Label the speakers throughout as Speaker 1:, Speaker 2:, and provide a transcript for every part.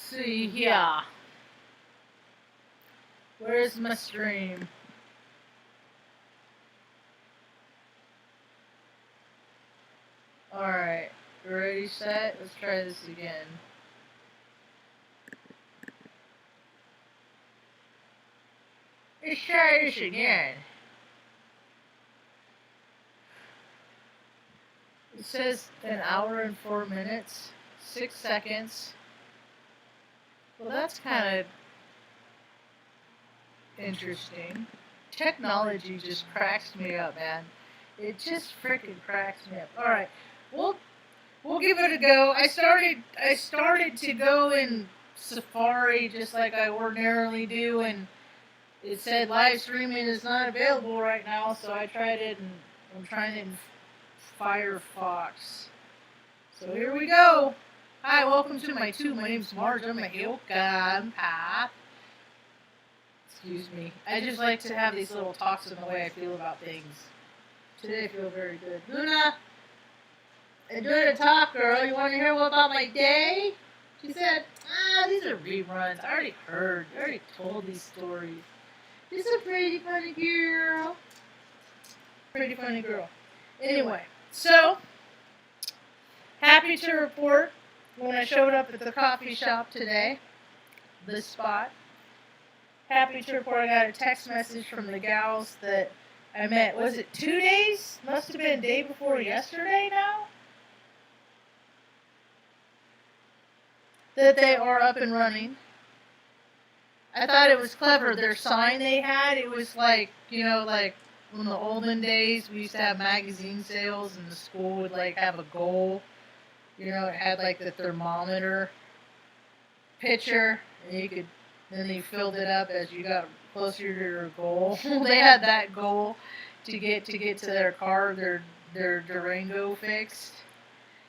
Speaker 1: see here. Where's my stream? Alright, ready, set? Let's try this again. Let's try this again. It says an hour and 4 minutes, 6 seconds. Well, that's kind of interesting. Technology just cracks me up, man. It just freaking cracks me up. All right, we'll give it a go. I started to go in Safari just like I ordinarily do, and it said live streaming is not available right now. So I tried it, and I'm trying it in Firefox. So here we go. Hi, welcome to my tube. My name's Marge. I'm a Hilka Path. Excuse me. I just like to have these little talks in the way I feel about things. Today I feel very good. Luna, enjoy the talk, girl. You want to hear what about my day? She said, these are reruns. I already heard. I already told these stories. She's a pretty funny girl. Pretty funny girl. Anyway, so, happy to report when I showed up at the coffee shop today, this spot, happy to report I got a text message from the gals that I met, was it 2 days? Must have been day before yesterday now? That they are up and running. I thought it was clever. Their sign they had, it was like, you know, like in the olden days, we used to have magazine sales and the school would like have a goal. You know, it had like the thermometer picture, and you could, then they filled it up as you got closer to your goal. They had that goal to get to their car, their Durango fixed.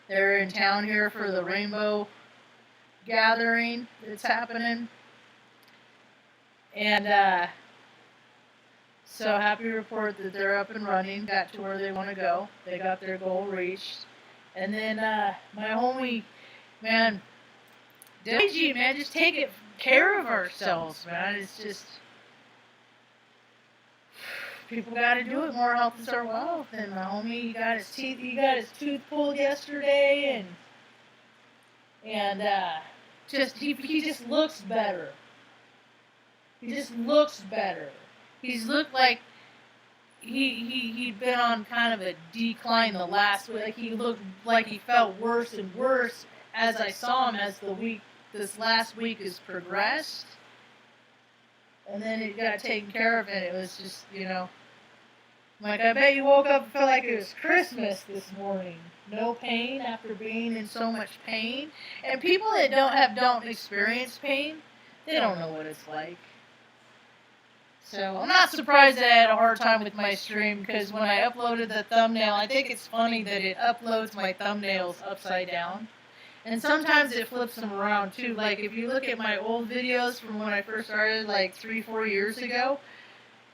Speaker 1: They're in town here for the rainbow gathering that's happening. And so happy to report that they're up and running, got to where they want to go. They got their goal reached. And then my homie, man, Deji, man, just take care of ourselves, man. It's just, people got to do it. More health is our wealth. And my homie, he got his tooth pulled yesterday, and just he just looks better. He just looks better. He's looked like he'd been on kind of a decline the last week. Like he looked like he felt worse and worse as I saw him as this last week has progressed. And then it got taken care of, and it was just, you know, like, I bet you woke up and felt like it was Christmas this morning. No pain after being in so much pain. And people that don't experience pain, they don't know what it's like. So I'm not surprised that I had a hard time with my stream, because when I uploaded the thumbnail, I think it's funny that it uploads my thumbnails upside down. And sometimes it flips them around too. Like if you look at my old videos from when I first started, like 3-4 years ago,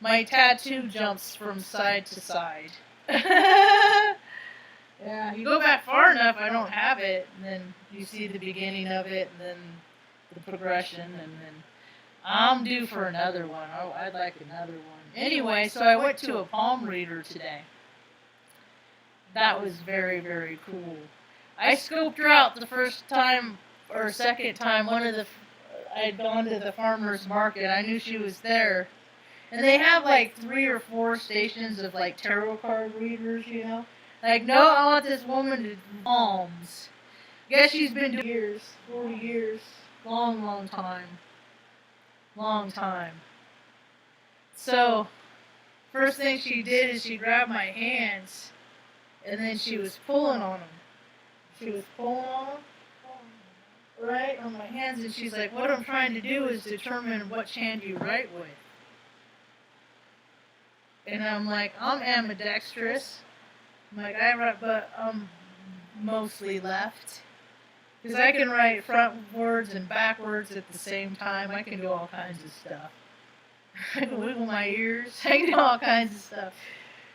Speaker 1: my tattoo jumps from side to side. Yeah, you go back far enough, I don't have it, and then you see the beginning of it, and then the progression, and then I'm due for another one. Oh, I'd like another one. Anyway, so I went to a palm reader today. That was very, very cool. I scoped her out the first time or second time. I'd gone to the farmer's market. I knew she was there. And they have like 3 or 4 stations of like tarot card readers, you know. Like, no, I want this woman to do palms. Guess she's been doing years, 40 years, long time. Long time. So, first thing she did is she grabbed my hands, and then she was pulling on them. She was pulling on them, right, on my hands, and she's like, what I'm trying to do is determine which hand you write with. And I'm like, I'm ambidextrous. I'm like, I write, but I'm mostly left. Because I can write frontwards and backwards at the same time. I can do all kinds of stuff. I can wiggle my ears. I can do all kinds of stuff.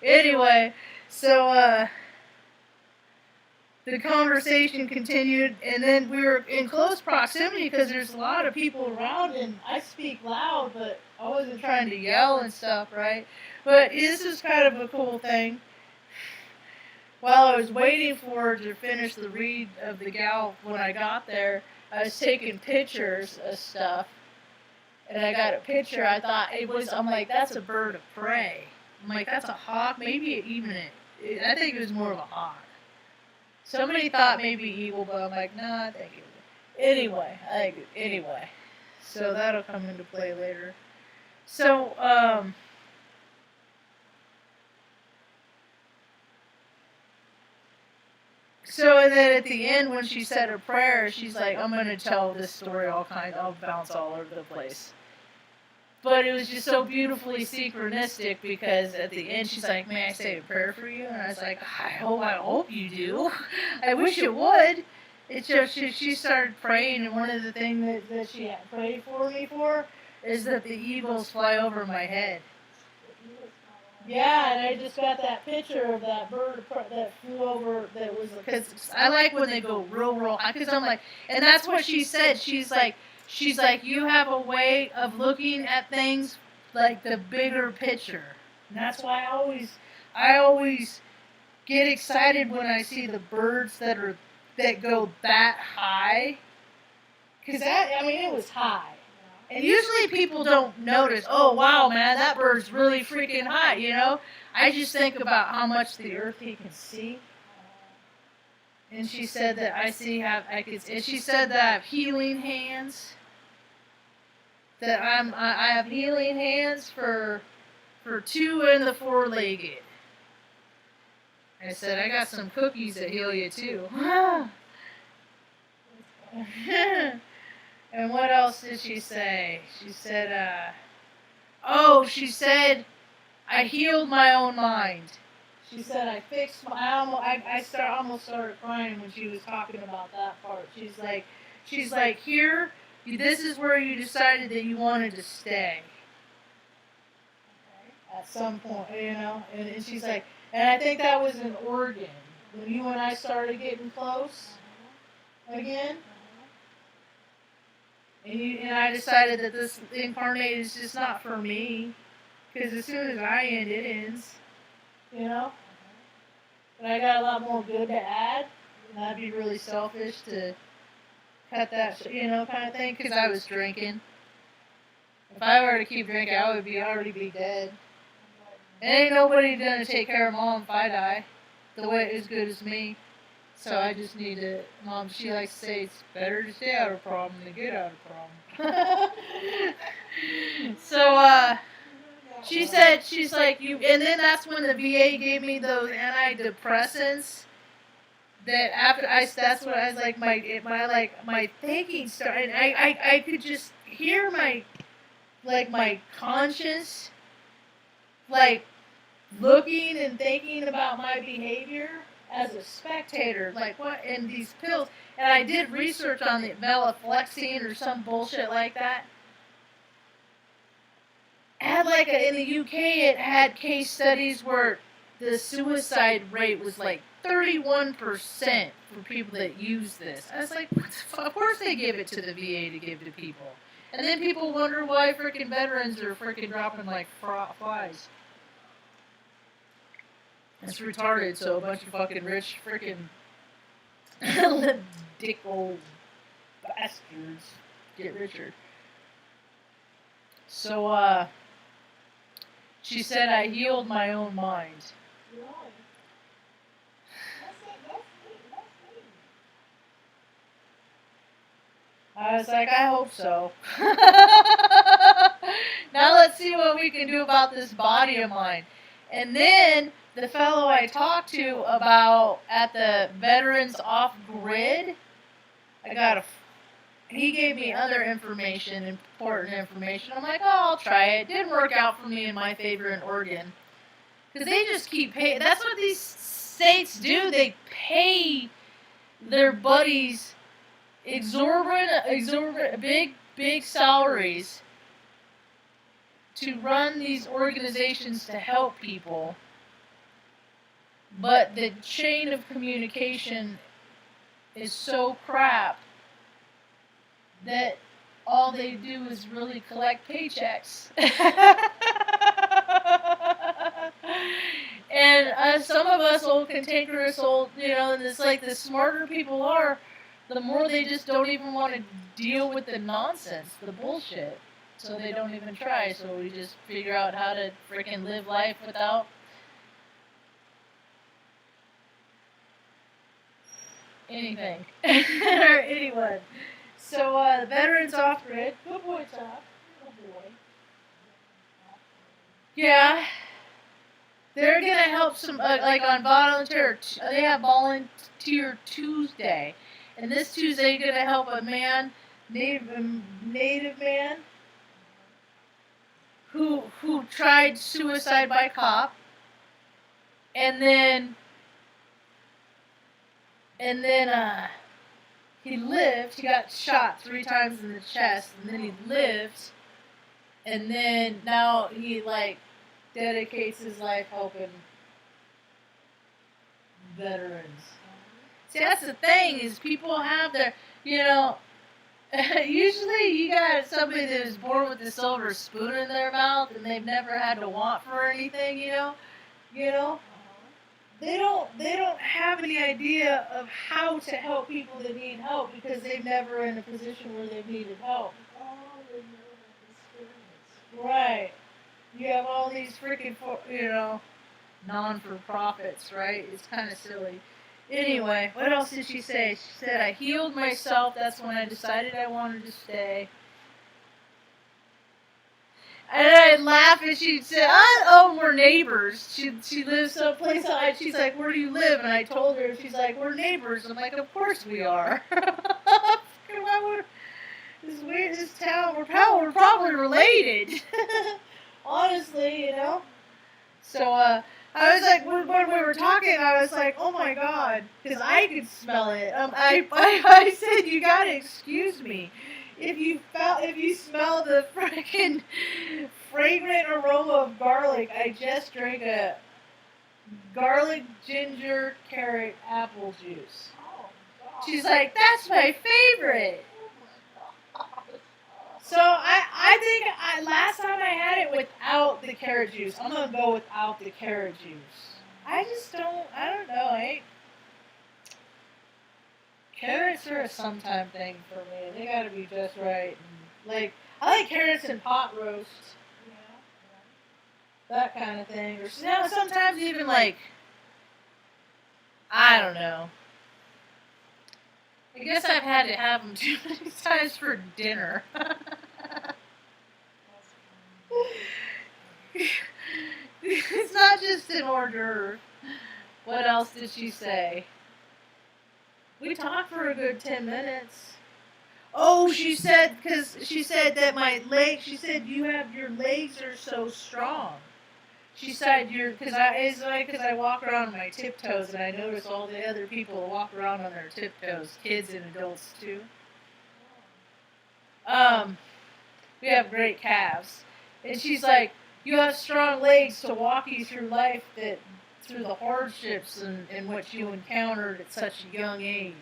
Speaker 1: Anyway, so the conversation continued, and then we were in close proximity because there's a lot of people around, and I speak loud, but I wasn't trying to yell and stuff, right? But this is kind of a cool thing. While I was waiting for her to finish the read of the gal when I got there, I was taking pictures of stuff, and I got a picture. I thought it was, I'm like, that's a bird of prey. I'm like, that's a hawk, maybe even I think it was more of a hawk. Somebody thought maybe eagle, but I'm like, nah, I think it was. Anyway. So that'll come into play later. So, and then at the end when she said her prayer, she's like, I'm going to tell this story I'll bounce all over the place. But it was just so beautifully synchronistic because at the end she's like, may I say a prayer for you? And I was like, I hope you do. I wish it would. It's just she started praying, and one of the things that she had prayed for me for is that the eagles fly over my head. Yeah, and I just got that picture of that bird that flew over. That was because I like when they go real high. Because I'm like, and that's what she said. She's like, you have a way of looking at things like the bigger picture. And that's why I always get excited when I see the birds that go that high. Because it was high. And usually people don't notice, oh wow, man, that bird's really freaking high, you know? I just think about how much the earth he can see. And she said that and she said that I have healing hands. That I have healing hands for 2 and the 4-legged. I said, I got some cookies that heal you too. And what else did she say? She said, she said, I healed my own mind. She said, I fixed I almost started crying when she was talking about that part. She's like, here, this is where you decided that you wanted to stay. At some point, you know, and she's like, and I think that was in Oregon, when you and I started getting close again. And I decided that this incarnate is just not for me. Because as soon as I end, it ends. You know? But I got a lot more good to add. And that'd be really selfish to cut that, kind of thing. Because I was drinking. If I were to keep drinking, I would already be dead. And ain't nobody gonna take care of Mom if I die. The way as good as me. So I just need to, Mom, she likes to say it's better to stay out of a problem than get out of a problem. So, she said, she's like, and then that's when the VA gave me those antidepressants. That that's what I was like, my thinking started, and I could just hear my conscience, looking and thinking about my behavior as a spectator, what in these pills, and I did research on the venlafaxine or some bullshit like that. Had in the UK, it had case studies where the suicide rate was 31% for people that use this. I was like, what the fuck? Of course they give it to the VA to give to people, and then people wonder why freaking veterans are freaking dropping like flies. It's retarded, so a bunch of fucking rich freaking dick old bastards get richer. So, she said I healed my own mind. I was like, I hope so. Now let's see what we can do about this body of mine. And then the fellow I talked to about at the Veterans Off Grid, he gave me other information, important information. I'm like, oh, I'll try it. Didn't work out for me in my favor in Oregon. Because they just keep paying. That's what these states do. They pay their buddies exorbitant, big salaries to run these organizations to help people. But the chain of communication is so crap that all they do is really collect paychecks. And some of us old cantankerous and it's like the smarter people are, the more they just don't even want to deal with the nonsense, the bullshit. So they don't even try. So we just figure out how to freaking live life without anything or anyone. So the veterans off grid. Good boy, Top. Good boy. Yeah. They're gonna help some, like on volunteer. They have volunteer Tuesday, and this Tuesday they're gonna help a man, native man, who tried suicide by cop, and then he lived. He got shot 3 times in the chest, and then he lived, and then now he dedicates his life helping veterans. See, that's the thing, is people have their, usually you got somebody that was born with a silver spoon in their mouth and they've never had to want for anything, They don't have any idea of how to help people that need help because they've never in a position where they've needed help. Right. You have all these freaking, non-for-profits, right? It's kind of silly. Anyway, what else did she say? She said, I healed myself. That's when I decided I wanted to stay. And I laughed and she said, oh, we're neighbors. She lives someplace else. She's like, where do you live? And I told her, she's like, we're neighbors. I'm like, of course we are. This town, we're probably related. Honestly, So, I was like, when we were talking, I was like, oh my God, because I could smell it. I said, you gotta excuse me. If you smell the freaking fragrant aroma of garlic, I just drank a garlic, ginger, carrot, apple juice. She's like, that's my favorite. So I think last time I had it without the carrot juice. I'm gonna go without the carrot juice. I don't know. Carrots are a sometime thing for me. They gotta be just right. And, I like carrots in pot roast. That kind of thing. Or sometimes even I don't know. I guess I've had to have them too many times for dinner. It's not just an hors d'oeuvre. What else did she say? We talked for a good 10 minutes. Oh, she said that my legs, she said your legs are so strong. She said because I walk around on my tiptoes and I notice all the other people walk around on their tiptoes, kids and adults too. We have great calves. And she's like, you have strong legs to walk you through life, through the hardships and what you encountered at such a young age.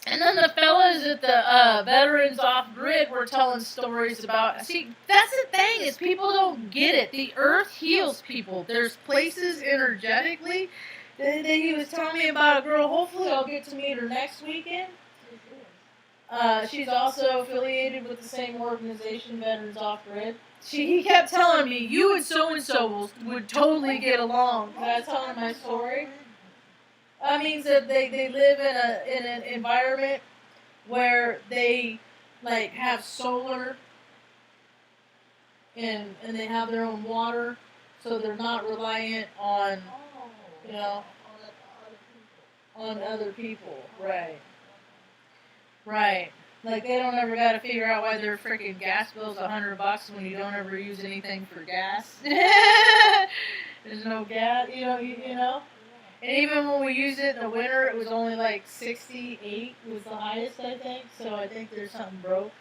Speaker 1: And then the fellas at the Veterans Off Grid were telling stories about... See, that's the thing, is people don't get it. The earth heals people. There's places energetically that he was telling me about a girl. Hopefully I'll get to meet her next weekend. She's also affiliated with the same organization, Veterans Off Grid. He kept telling me, you and so-and-so would totally get along. I was telling my story. That means that they live in an environment where they have solar and they have their own water, so they're not reliant on on other people. Right. Like they don't ever got to figure out why their freaking gas bill's $100 when you don't ever use anything for gas. There's no gas, you know. And even when we used it in the winter, it was only 68 was the highest, I think. So I think there's something broke.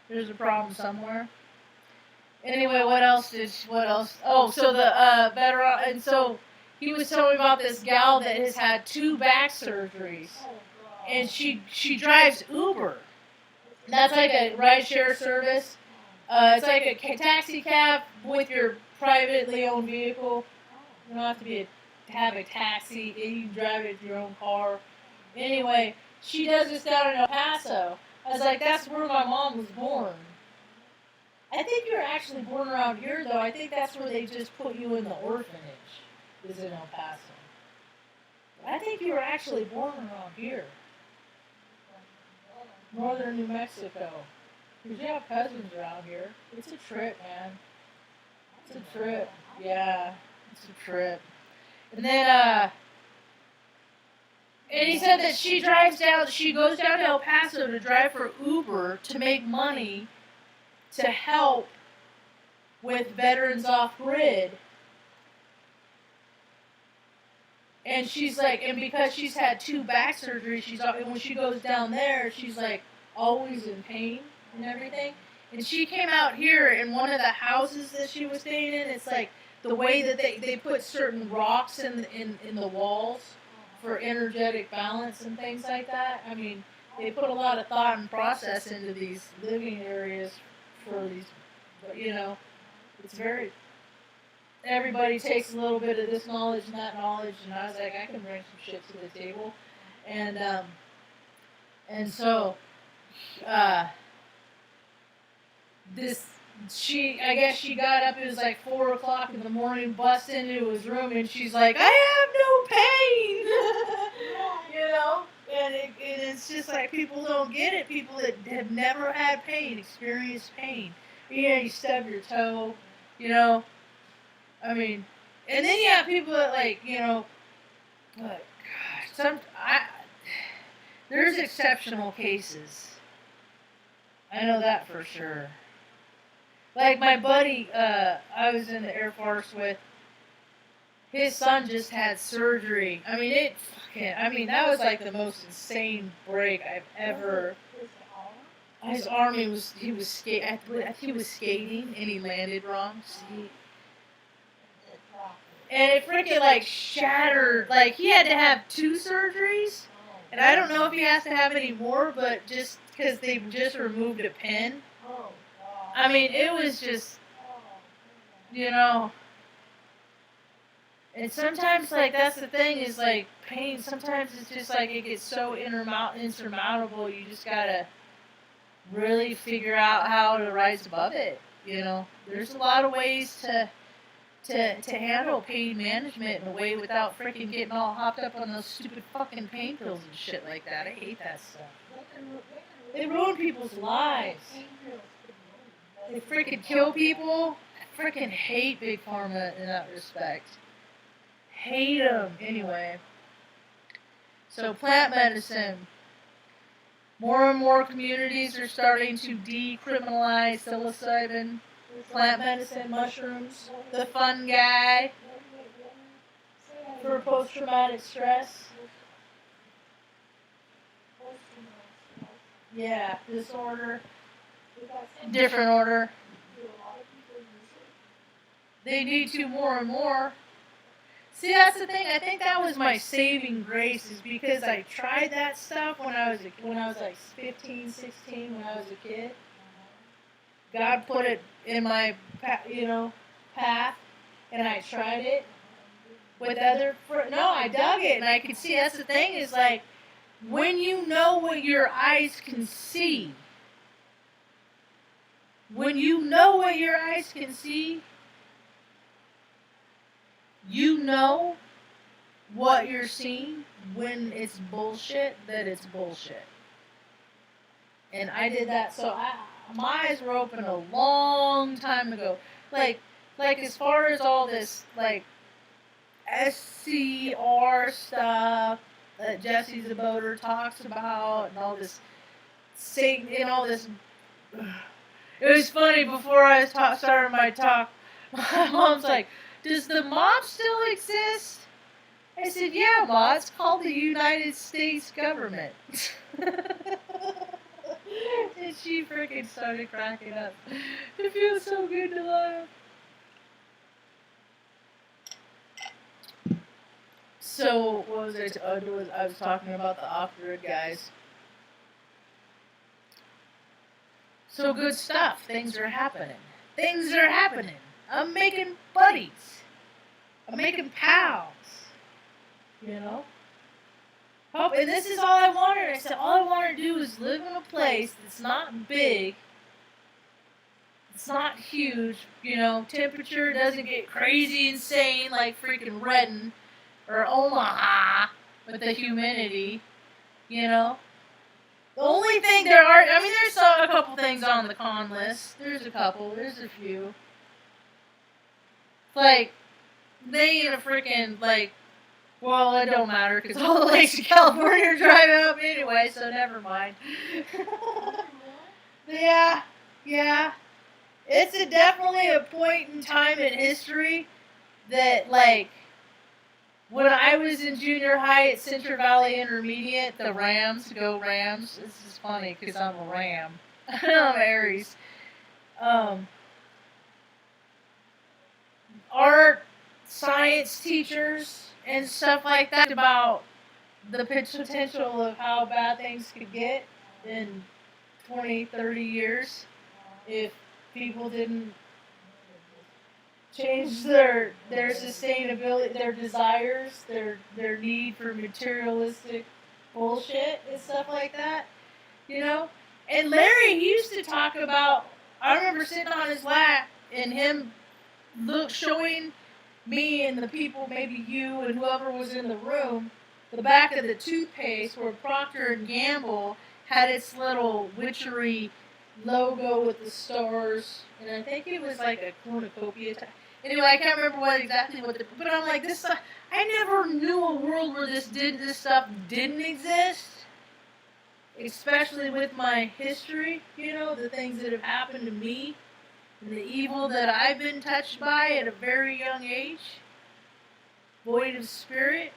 Speaker 1: There's a problem somewhere. Anyway, what else? Oh, so the better, and so he was telling me about this gal that has had 2 back surgeries, and she drives Uber. And that's like a rideshare service. It's like a taxi cab with your privately owned vehicle. You don't have to have a taxi. You can drive it with your own car. Anyway, she does this down in El Paso. I was like, that's where my mom was born. I think you were actually born around here, though. I think that's where they just put you in the orphanage, is in El Paso. I think you were actually born around here. Northern New Mexico. Because you have cousins around here. It's a trip, man. It's a trip. Yeah, it's a trip. And then, and he said that she goes down to El Paso to drive for Uber to make money to help with veterans off grid. And she's like, and because she's had 2 back surgeries, when she goes down there, she's like always in pain and everything. And she came out here in one of the houses that she was staying in. It's like the way that they put certain rocks in the walls for energetic balance and things like that. I mean, they put a lot of thought and process into these living areas for these, it's very, everybody takes a little bit of this knowledge and that knowledge, and I was like, I can bring some shit to the table. And so, I guess she got up, it was like 4 o'clock in the morning, bust into his room, and she's like, I have no pain! And it's just like, people don't get it. People that have never had pain experience pain. You stub your toe, I mean, and then you have people that there's exceptional cases. I know that for sure. Like my buddy, I was in the Air Force with, his son just had surgery. I mean, that was like the most insane break I've ever. His arm, he was skating, and he landed wrong. And it freaking shattered. Like, he had to have 2 surgeries. And I don't know if he has to have any more, but just because they just removed a pin. I mean, it was just, And sometimes, that's the thing, is, pain, sometimes it's just, it gets so insurmountable, you just gotta really figure out how to rise above it, There's a lot of ways to handle pain management in a way without freaking getting all hopped up on those stupid fucking pain pills and shit like that. I hate that stuff. They ruin people's lives. They freaking kill people. I freaking hate Big Pharma in that respect. Hate them. Anyway. So plant medicine. More and more communities are starting to decriminalize psilocybin, plant medicine, mushrooms, the fungi for post-traumatic stress. Yeah, disorder. Different order. They need to more and more. See, that's the thing. I think that was my saving grace, is because I tried that stuff when I was like 15, 16, when I was a kid. God put it in my, path, and I tried it with I dug it, and I could see. That's the thing, is when you know what your eyes can see, you know what you're seeing when it's bullshit, that it's bullshit. And I did that, so my eyes were open a long time ago. Like as far as all this, SCR stuff that Jesse Zaboter talks about, and all this Satan, and all this. It was funny, before I started my talk, my mom's like, does the mob still exist? I said, yeah, Ma, it's called the United States government. And she freaking started cracking up. It feels so good to laugh. So, what was I was talking about the off-grid guys. So good stuff. Things are happening. Things are happening. I'm making buddies. I'm making pals. You know? Oh, and this is all I wanted. I said, all I want to do is live in a place that's not big. It's not huge. You know, temperature doesn't get crazy insane like freaking Redden or Omaha with the humidity. You know? The only thing there's a couple things on the con list. There's a couple. There's a few. Like, they ain't a freaking, like, well, it don't matter because all the lakes in California are drying up anyway, so never mind. Yeah. It's definitely a point in time in history that, like, when I was in junior high at Central Valley Intermediate, the Rams, go Rams. This is funny because I'm a Ram. I'm Aries. Art, science teachers, and stuff like that about the potential of how bad things could get in 20, 30 years if people didn't change their sustainability, their desires, their need for materialistic bullshit and stuff like that, you know? And Larry, he used to talk about, I remember sitting on his lap and him showing me and the people, maybe you and whoever was in the room, the back of the toothpaste where Proctor Gamble had its little witchery logo with the stars, and I think it was like a cornucopia type. Anyway, I can't remember but I'm like, this stuff, I never knew a world where this stuff didn't exist, especially with my history, you know, the things that have happened to me, and the evil that I've been touched by at a very young age, void of spirit.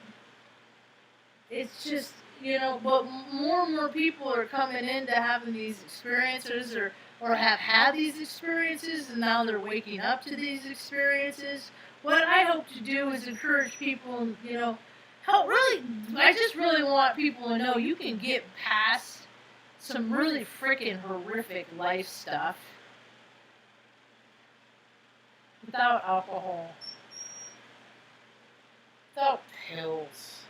Speaker 1: It's just, you know, but more and more people are coming into having these experiences or have had these experiences, and now they're waking up to these experiences. What I hope to do is encourage people, you know, I just really want people to know you can get past some really freaking horrific life stuff without alcohol, without pills.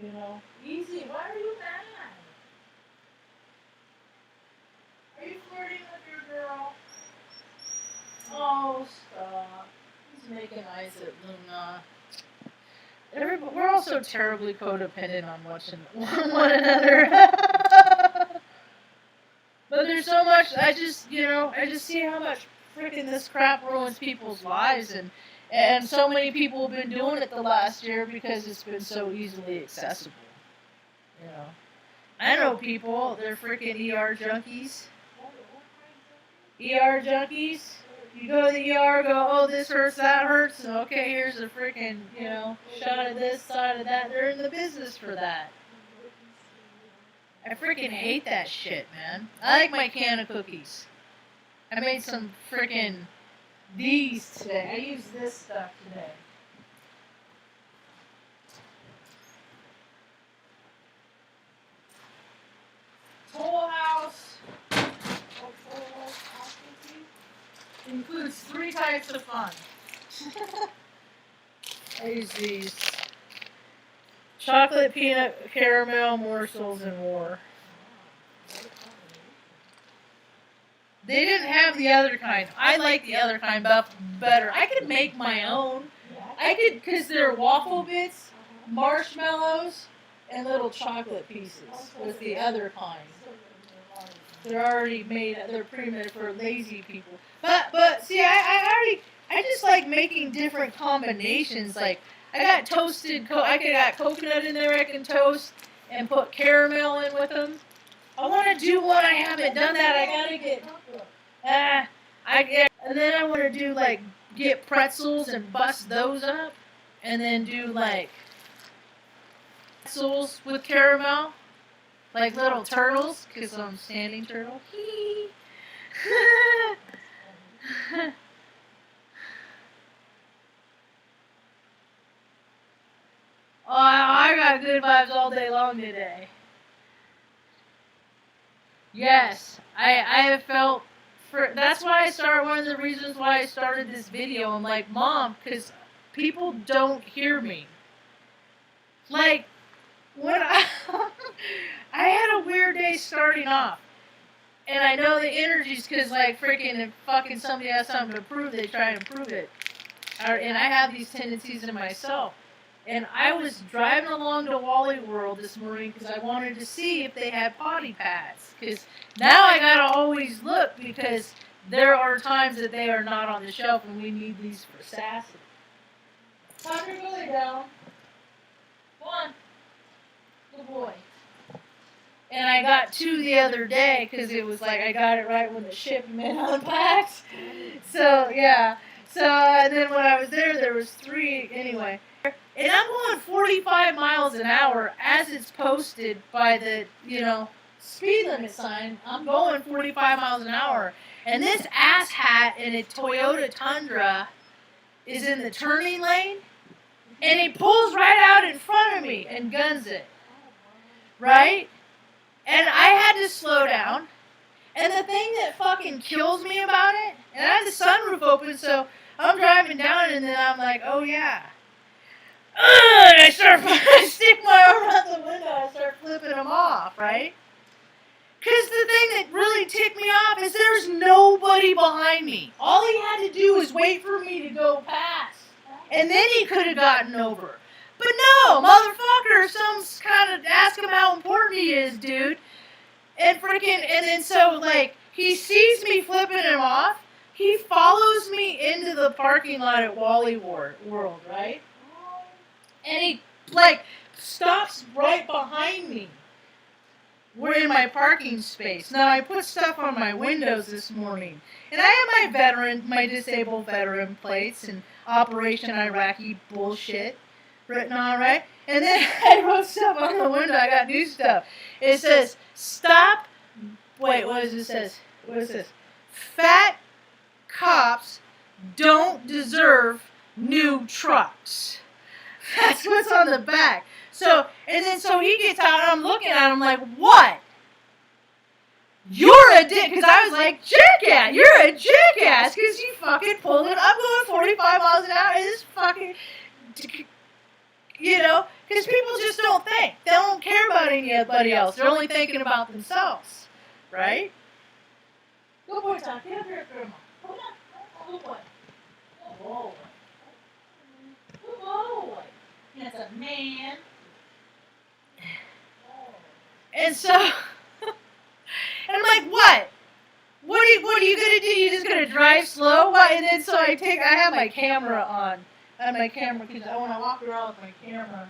Speaker 1: You know, easy. Why are you mad? Are you flirting with your girl? Oh, stop. He's making eyes at Luna. We're all so terribly codependent on one another. But there's so much, I just see how much freaking this crap ruins people's lives, and so many people have been doing it the last year because it's been so easily accessible. You know, I know people, they're freaking ER junkies. ER junkies. You go to the ER, go, oh, this hurts, that hurts, and okay, here's a freaking, you know, shot of this, side of that. They're in the business for that. I freaking hate that shit, man. I like my can of cookies. I made some freaking these today. I used this stuff today. Toll House includes 3 types of fun. I use these. Chocolate, peanut, caramel, morsels, and war. They didn't have the other kind. I like the other kind better. I could make my own. Because they're waffle bits, marshmallows, and little chocolate pieces was the other kind. They're already made, they're pre-made for lazy people. But see, I just like making different combinations. Like, I got got coconut in there I can toast and put caramel in with them. I want to do one. I haven't done that. I gotta get, and then I want to do like, get pretzels and bust those up. And then do like, pretzels with caramel. like little turtles, because I'm standing turtle. Oh, I got good vibes all day long today. Yes, I have felt. That's why I started. One of the reasons why I started this video. I'm like, Mom, because people don't hear me. Like, when I had a weird day starting off, and I know the energy's because like freaking if fucking somebody has something to prove, they try and prove it. And I have these tendencies in myself. And I was driving along to Wally World this morning because I wanted to see if they had Potty Pads. Because now I gotta always look because there are times that they are not on the shelf and we need these for sassy. Pop your belly down. Go on. Good boy. And I got 2 the other day because it was like I got it right when the shipment unpacked. So, yeah. So, and then when I was there was 3 anyway. And I'm going 45 miles an hour as it's posted by the, speed limit sign. I'm going 45 miles an hour. And this asshat in a Toyota Tundra is in the turning lane. And he pulls right out in front of me and guns it. Right? And I had to slow down. And the thing that fucking kills me about it, and I had the sunroof open, so I'm driving down and then I'm like, oh yeah. And I stick my arm out the window, I start flipping them off, right? Because the thing that really ticked me off is there's nobody behind me. All he had to do was wait for me to go past. And then he could have gotten over. But no, motherfucker, some kind of ask him how important he is, dude. And then so, like, he sees me flipping him off. He follows me into the parking lot at Wally World, right? And he, like, stops right behind me. We're in my parking space. Now, I put stuff on my windows this morning. And I have my disabled veteran plates and Operation Iraqi bullshit written on, right? And then I wrote stuff on the window. I got new stuff. It says, stop. Wait, what does it say? What is this? Fat cops don't deserve new trucks. That's what's on the back. So he gets out, and I'm looking at him like, what? You're a dick. Because I was like, jackass. You're a jackass because you fucking pulled it. I'm going 45 miles an hour, and this fucking, because people just don't think. They don't care about anybody else. They're only thinking about themselves. Right? Good boy, Tom. Get up here, Grandma. Come on. Good boy. Good boy. Good boy. That's a man. And so, and I'm like, what? What are you gonna do? You just gonna drive slow? What? And then so I have my camera on. I have my camera because I want to walk around with my camera.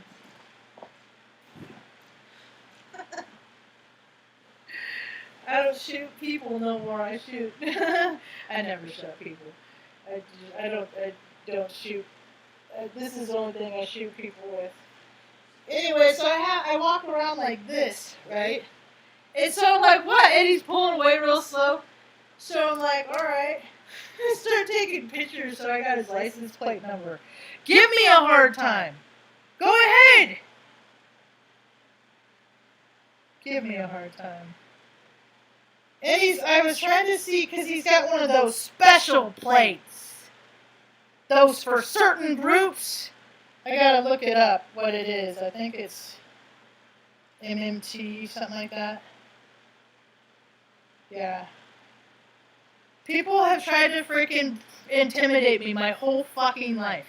Speaker 1: I don't shoot people no more. I shoot. I never shoot people. I don't shoot. This is the only thing I shoot people with. Anyway, so I walk around like this, right? And so I'm like, what? And he's pulling away real slow. So I'm like, all right. I start taking pictures, so I got his license plate number. Give me a hard time. Go ahead. Give me a hard time. And I was trying to see, because he's got one of those special plates. Those for certain groups. I gotta look it up, what it is. I think it's MMT, something like that. Yeah. People have tried to freaking intimidate me my whole fucking life.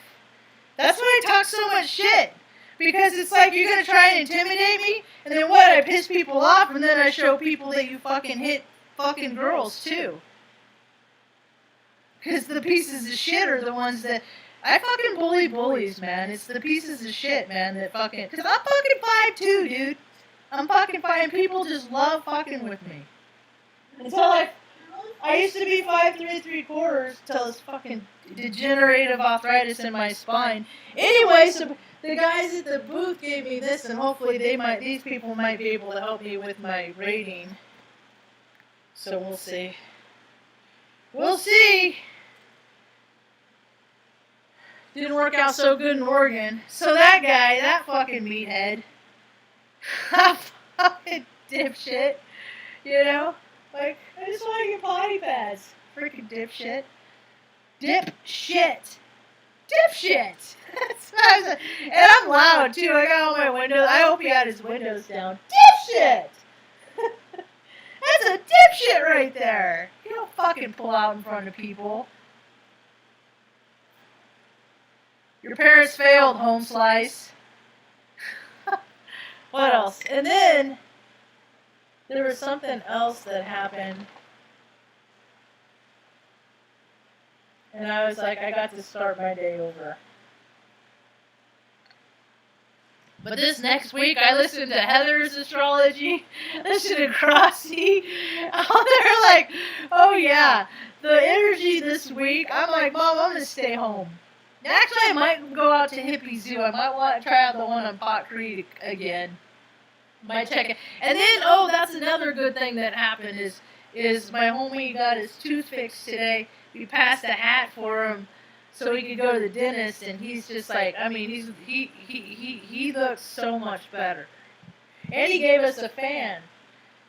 Speaker 1: That's why I talk so much shit. Because it's like, you're gonna try and intimidate me, and then what? I piss people off, and then I show people that you fucking hit fucking girls, too. Because the pieces of shit are the ones that... I fucking bully bullies, man. It's the pieces of shit, man, that fucking... Because I'm fucking 5'2", dude. I'm fucking 5', and people just love fucking with me. Until I used to be 5'3", 3/4, till this fucking degenerative arthritis in my spine. Anyway, so the guys at the booth gave me this, and hopefully these people might be able to help me with my rating. So we'll see. We'll see. Didn't work out so good in Oregon. So that guy, that fucking meathead, that fucking dipshit, you know? Like, I just want to get potty pads. Freaking dipshit. Dipshit. Dipshit. And I'm loud, too. I got all my windows. I hope he had his windows down. Dipshit. That's a dipshit right there. You don't fucking pull out in front of people. Your parents failed, home slice. What else? And then there was something else that happened. And I was like, I got to start my day over. But this next week, I listened to Heather's astrology, listened to Crossy. They're like, oh yeah, the energy this week. I'm like, Mom, I'm going to stay home. Actually, I might go out to Hippie Zoo. I might want to try out the one on Pot Creek again. Might check it. And then, oh, that's another good thing that happened is my homie got his tooth fixed today. We passed a hat for him so he could go to the dentist, and he's just like, I mean, he looks so much better. And he gave us a fan,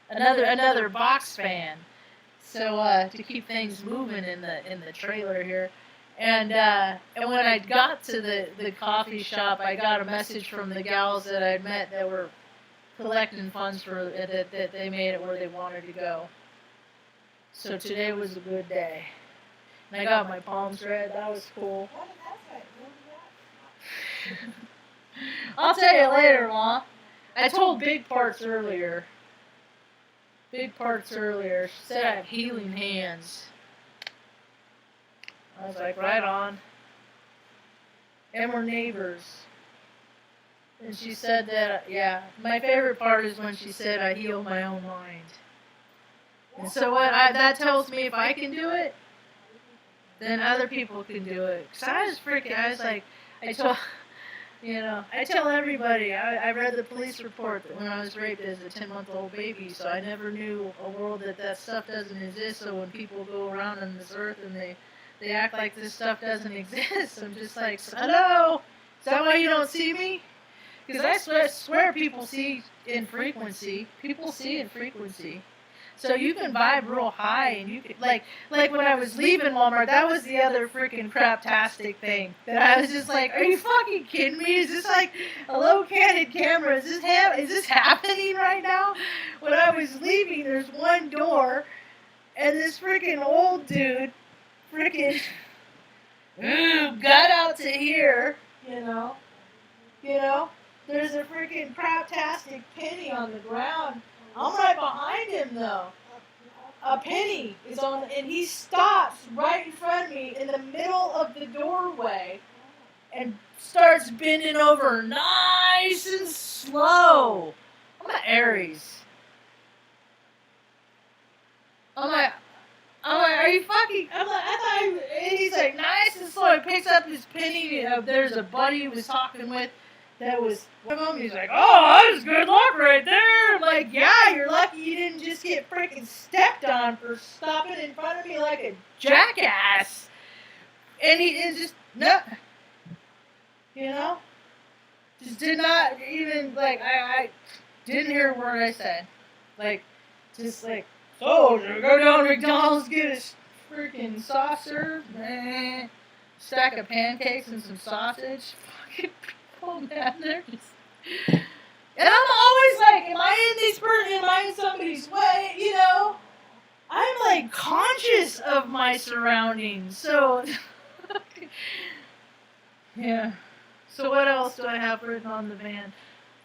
Speaker 1: another box fan, so to keep things moving in the trailer here. And when I got to the coffee shop, I got a message from the gals that I'd met that were collecting funds for that they made it where they wanted to go. So today was a good day. And I got my palms red. That was cool. I'll tell you later, Ma. I told Big Parts earlier. She said I have healing hands. I was like, right on. And we're neighbors. And she said that, yeah, my favorite part is when she said I heal my own mind. And so that tells me if I can do it, then other people can do it. Because I was like, I tell everybody, I read the police report that when I was raped as a 10-month-old baby, so I never knew a world that stuff doesn't exist. So when people go around on this earth and they act like this stuff doesn't exist, I'm just like, hello, is that why you don't see me? Because I swear people see in frequency. People see in frequency. So you can vibe real high, and you can, like when I was leaving Walmart, that was the other freaking craptastic thing. That I was just like, are you fucking kidding me? Is this like a low-candid camera? Is this happening right now? When I was leaving, there's one door, and this freaking old dude freaking got out to here, you know, there's a freaking craptastic penny on the ground. I'm right behind him though. A penny is on, and he stops right in front of me in the middle of the doorway and starts bending over nice and slow. I'm an Aries. I'm like, are you fucking? And he's like, nice and slow. He picks up his penny. There's a buddy he was talking with that was one of them. He's like, oh, that was good luck right there. I'm like, yeah, you're lucky you didn't just get freaking stepped on for stopping in front of me like a jackass. And he is just, no, just did not even, like, I didn't hear a word I said. Like, just like, so, should we go down to McDonald's, get a freaking soft serve, stack of pancakes and some sausage? Fucking people, man, they're just... And I'm always like, am I in somebody's way, I'm like conscious of my surroundings, so... Yeah. So what else do I have written on the van?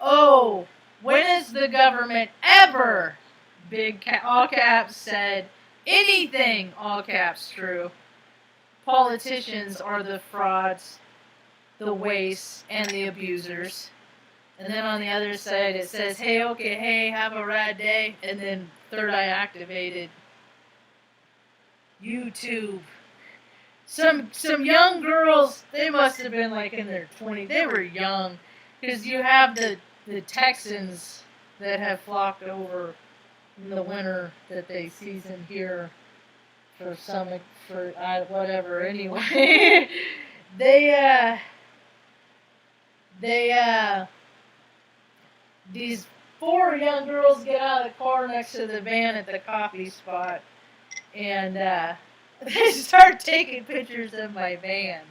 Speaker 1: Oh, when is the government ever... all caps said, anything, all caps true. Politicians are the frauds, the wastes, and the abusers. And then on the other side it says, hey, okay, hey, have a rad day. And then third eye activated. YouTube. some young girls, they must have been like in their 20s. They were young, because you have the Texans that have flocked over in the winter that they season here for whatever. Anyway, they these 4 young girls get out of the car next to the van at the coffee spot, and they start taking pictures of my van.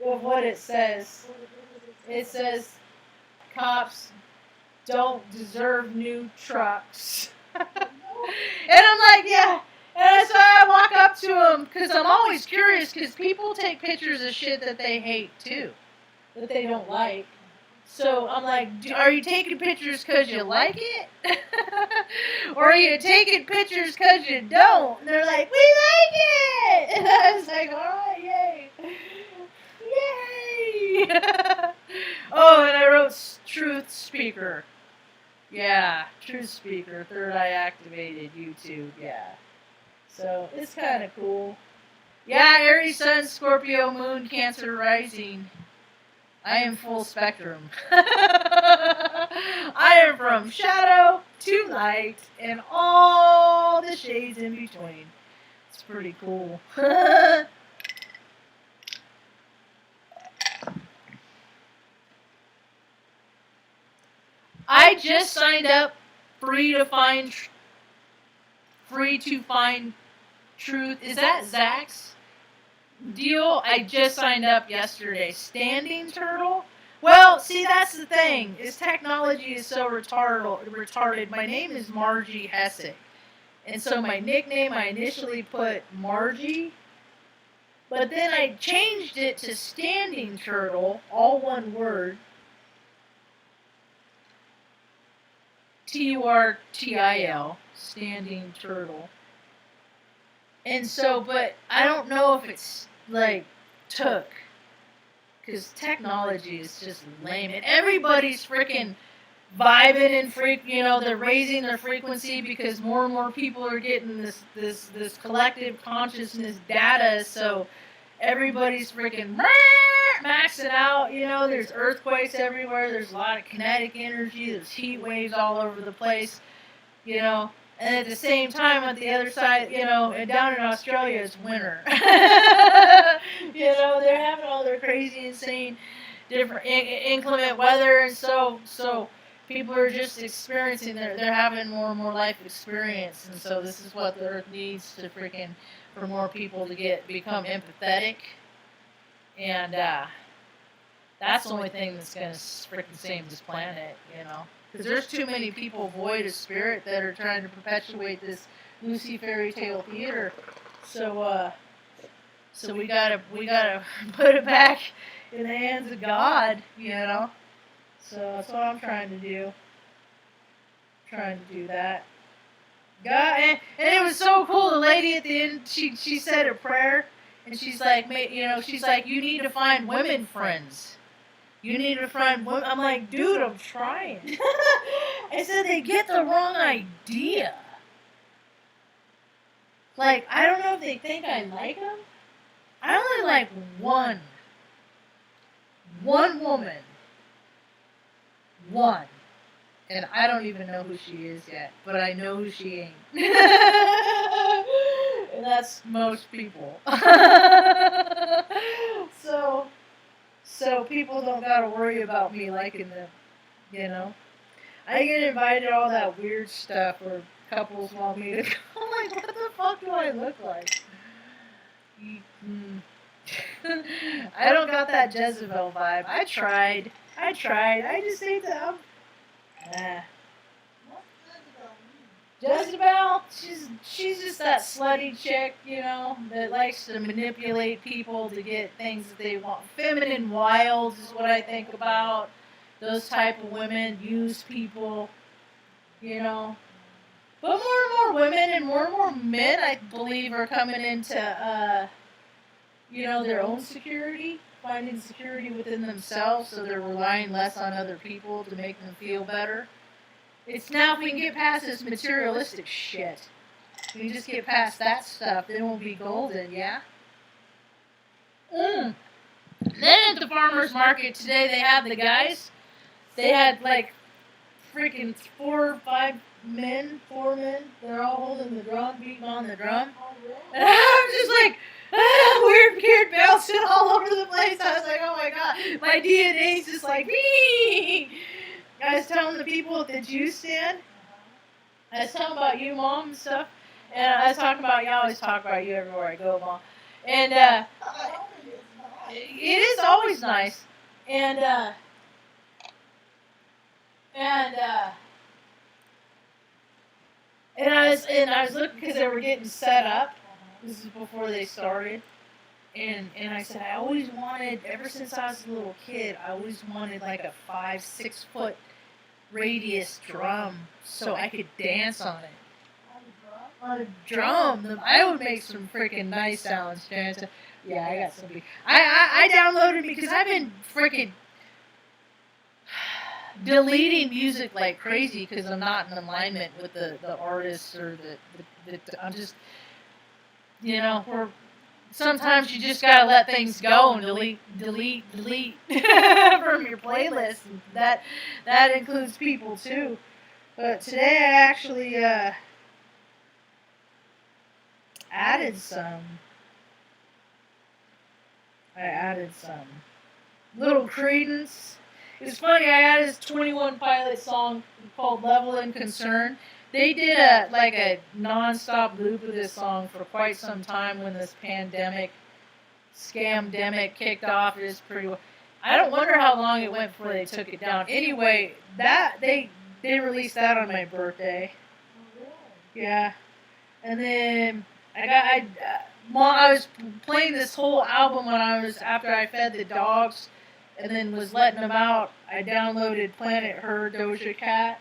Speaker 1: Of what it says. It says, "Cops don't deserve new trucks." And I'm like, yeah. And so I walk up to them, because I'm always curious, because people take pictures of shit that they hate too, that they don't like. So I'm like, are you taking pictures because you like it? Or are you taking pictures because you don't? And they're like, we like it! And I was like, all right, yay. Yay! Oh, and I wrote Truth Speaker. Yeah, Truth Speaker, third eye activated, YouTube, yeah. So, it's kind of cool. Yeah, Aries Sun, Scorpio Moon, Cancer Rising. I am full spectrum. I am from shadow to light and all the shades in between. It's pretty cool. I just signed up free to find truth. Is that Zach's deal? I just signed up yesterday. Standing turtle? Well, see, that's the thing. Is technology is so retarded. My name is Margie Hessick. And so my nickname, I initially put Margie. But then I changed it to Standing Turtle, all one word. Turtil, Standing Turtle. And so, but I don't know if it's like took, because technology is just lame, and everybody's freaking vibing and they're raising their frequency because more and more people are getting this collective consciousness data. So everybody's freaking maxing out. There's earthquakes everywhere. There's a lot of kinetic energy. There's heat waves all over the place. And at the same time, at the other side, and down in Australia, it's winter. They're having all their crazy, insane, different inclement weather, and so people are just experiencing. They're having more and more life experience, and so this is what the Earth needs for more people to become empathetic, and that's the only thing that's gonna freaking save this planet, Because there's too many people void of spirit that are trying to perpetuate this Lucy fairy tale theater. So we gotta put it back in the hands of God, So that's what I'm trying to do. Trying to do that. God, and it was so cool. The lady at the end, she said a prayer, and she's like, you need to find women friends. You need to find women. I'm like, dude, I'm trying. I said they get the wrong idea. Like, I don't know if they think I like them. I only like one woman. One. And I don't even know who she is yet, but I know who she ain't. And that's most people. So people don't gotta worry about me liking them, I get invited to all that weird stuff where couples want me to go. I'm like, what the fuck do I look like? I don't got that Jezebel vibe. I tried. I just ate them. Jezebel, she's just that slutty chick, that likes to manipulate people to get things that they want. Feminine wiles is what I think about. Those type of women use people, But more and more women and more men, I believe, are coming into, their own security, finding security within themselves, so they're relying less on other people to make them feel better. It's now if we can get past this materialistic shit. We can just get past that stuff, then we'll be golden, yeah? Mm. Then at the farmer's market today, they had the guys. They had like freaking 4 men. They're all holding the drum, beating on the drum. And I'm just like, weird bouncing all over the place. I was like, oh my god, my DNA's just like, me. I was telling the people at the juice stand, I was talking about you, Mom, and stuff. And I was talking about you. I always talk about you everywhere I go, Mom. And it is always nice. And I was looking because they were getting set up. This is before they started. And I said, I always wanted, ever since I was a little kid, I always wanted like a 5-6 foot radius drum so I could dance on it. On a drum. I would make some freaking nice sounds, Janet. Yeah, I got some. I downloaded because I've been freaking deleting music like crazy because I'm not in alignment with the artists or the I'm just, we're sometimes you just gotta let things go and delete from your playlist. That includes people too. But today I actually added some. Little Credence. It's funny, I added this 21 Pilot song called Level and Concern. They did a non-stop loop of this song for quite some time when this pandemic, scamdemic kicked off. It was pretty. I don't wonder how long it went before they took it down. Anyway, that they released that on my birthday. Yeah, and then I was playing this whole album after I fed the dogs, and then was letting them out. I downloaded Planet Her Doja Cat.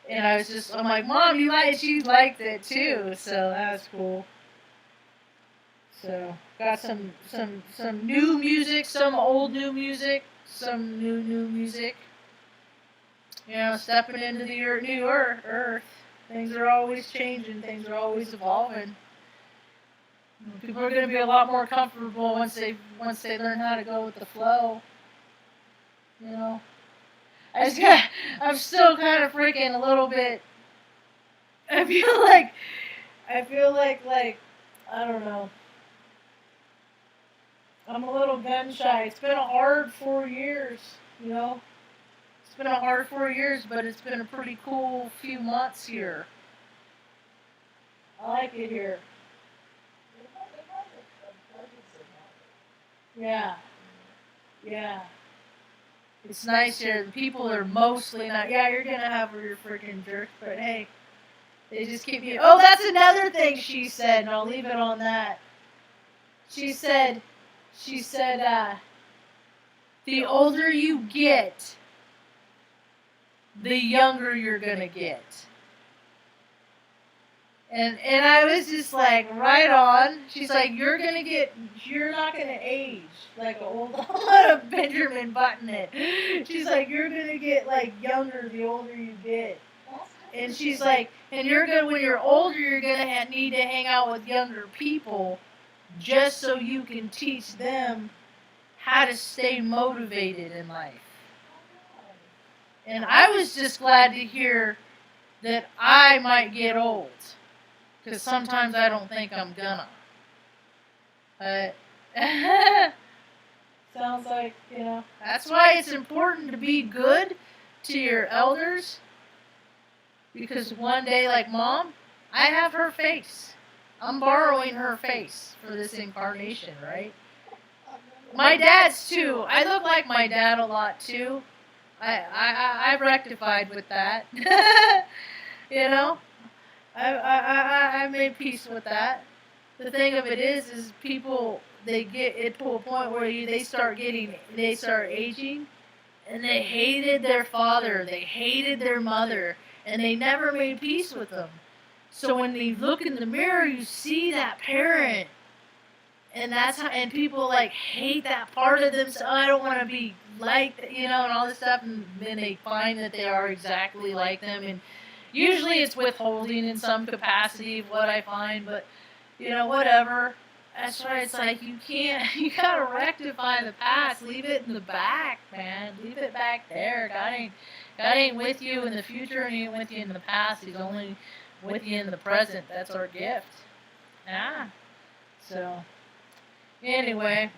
Speaker 1: And I'm like, Mom, she liked it too, so that was cool. So, got some new music, some old new music, some new music. Stepping into the new earth. Things are always changing, things are always evolving. People are going to be a lot more comfortable once they learn how to go with the flow. I'm still kind of freaking a little bit. I feel like I don't know. I'm a little gun shy. It's been a hard 4 years, It's been a hard 4 years, but it's been a pretty cool few months here. I like it here. Yeah. It's nice here. The people are mostly not. Yeah, you're gonna have your freaking jerks, but hey, they just keep you. Oh, that's another thing she said, and I'll leave it on that. She said, the older you get, the younger you're gonna get. And I was just like, right on. She's like, you're not gonna age like an old Benjamin Button it. She's like, you're gonna get like younger the older you get. And she's like, and when you're older, you're gonna need to hang out with younger people, just so you can teach them how to stay motivated in life. And I was just glad to hear that I might get old. Because sometimes I don't think I'm gonna. But sounds like, that's why it's important to be good to your elders. Because one day, like Mom, I have her face. I'm borrowing her face for this incarnation, right? My dad's too. I look like my dad a lot too. I've rectified with that. I made peace with that. The thing of it is people, they get it to a point where they start aging, and they hated their father, they hated their mother, and they never made peace with them. So when you look in the mirror, you see that parent, and and people like hate that part of them. So I don't want to be like, and all this stuff, and then they find that they are exactly like them, and usually it's withholding in some capacity of what I find, but, whatever. That's why it's like you can't. You gotta rectify the past. Leave it in the back, man. Leave it back there. God ain't with you in the future, and He ain't with you in the past. He's only with you in the present. That's our gift. Yeah. So, anyway.